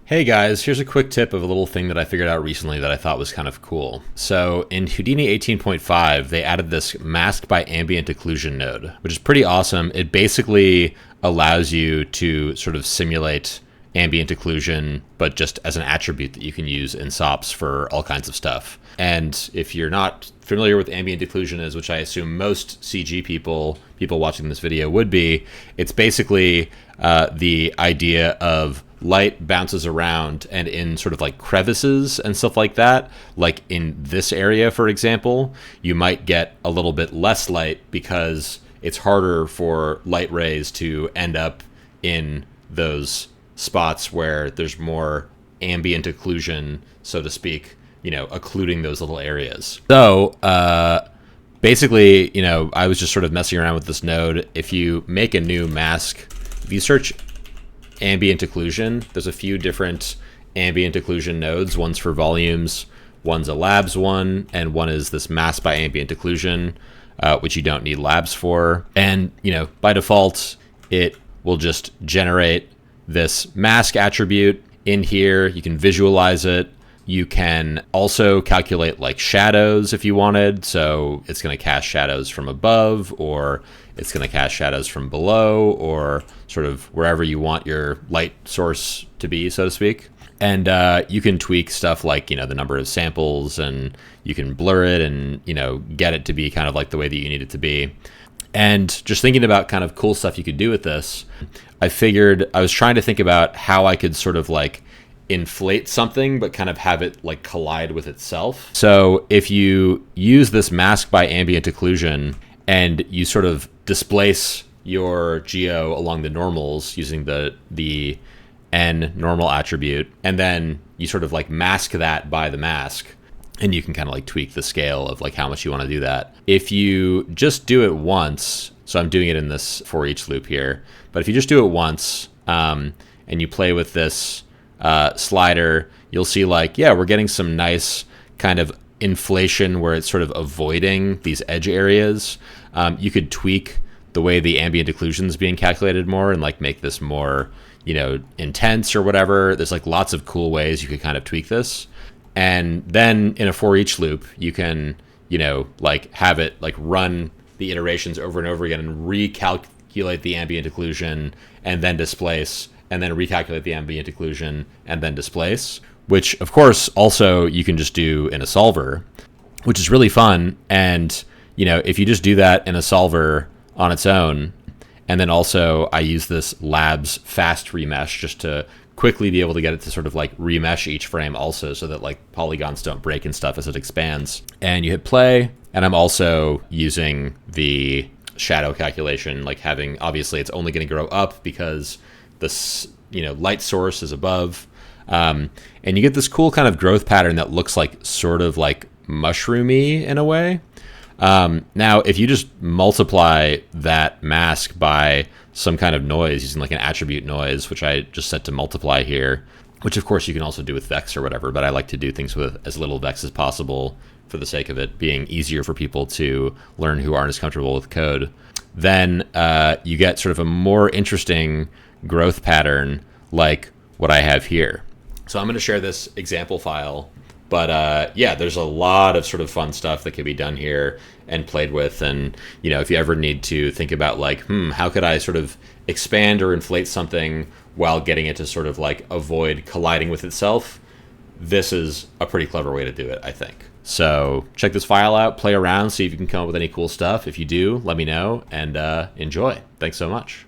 Hey guys, here's a quick tip of a little thing that I figured out recently that I thought was kind of cool. So in Houdini 18.5, they added this mask by ambient occlusion node, which is pretty awesome. It basically allows you to sort of simulate ambient occlusion, but just as an attribute that you can use in SOPs for all kinds of stuff. And if you're not familiar with ambient occlusion is, which I assume most CG people watching this video would be, it's basically the idea of light bounces around and in sort of like crevices and stuff like that. Like in this area, for example, you might get a little bit less light because it's harder for light rays to end up in those spots where there's more ambient occlusion, so to speak, occluding those little areas. So basically, I was just sort of messing around with this node. If you make a new mask, if you search ambient occlusion, there's a few different ambient occlusion nodes. One's for volumes, one's a labs one, and one is this mask by ambient occlusion, which you don't need labs for. And, by default, it will just generate this mask attribute in here. You can visualize it. You can also calculate like shadows if you wanted. So it's going to cast shadows from above, or it's going to cast shadows from below, or sort of wherever you want your light source to be, so to speak. And you can tweak stuff like, the number of samples, and you can blur it and, get it to be kind of like the way that you need it to be. And just thinking about kind of cool stuff you could do with this, I was trying to think about how I could sort of like inflate something but kind of have it like collide with itself. So if you use this mask by ambient occlusion and you sort of displace your geo along the normals using the n normal attribute, and then you sort of like mask that by the mask, and you can kind of like tweak the scale of like how much you want to do that. If you just do it once, so I'm doing it in this for each loop here, but if you just do it once and you play with this slider, you'll see like, yeah, we're getting some nice kind of inflation where it's sort of avoiding these edge areas. You could tweak the way the ambient occlusion is being calculated more and like make this more, intense or whatever. There's like lots of cool ways you could kind of tweak this. And then in a for each loop, you can, like have it like run the iterations over and over again and recalculate the ambient occlusion and then displace, and then recalculate the ambient occlusion and then displace, which of course also you can just do in a solver, which is really fun. And, if you just do that in a solver on its own, and then also I use this labs fast remesh just to quickly be able to get it to sort of like remesh each frame also, so that like polygons don't break and stuff as it expands. And you hit play, and I'm also using the shadow calculation, like having, obviously it's only going to grow up because this, light source is above. And you get this cool kind of growth pattern that looks like sort of like mushroomy in a way. Now, if you just multiply that mask by some kind of noise using like an attribute noise, which I just set to multiply here, which of course you can also do with vex or whatever, but I like to do things with as little vex as possible for the sake of it being easier for people to learn who aren't as comfortable with code, then you get sort of a more interesting growth pattern like what I have here. So I'm going to share this example file, but yeah, there's a lot of sort of fun stuff that can be done here and played with. And, if you ever need to think about like, how could I sort of expand or inflate something while getting it to sort of like avoid colliding with itself, this is a pretty clever way to do it, I think. So check this file out, play around, see if you can come up with any cool stuff. If you do, let me know, and enjoy. Thanks so much.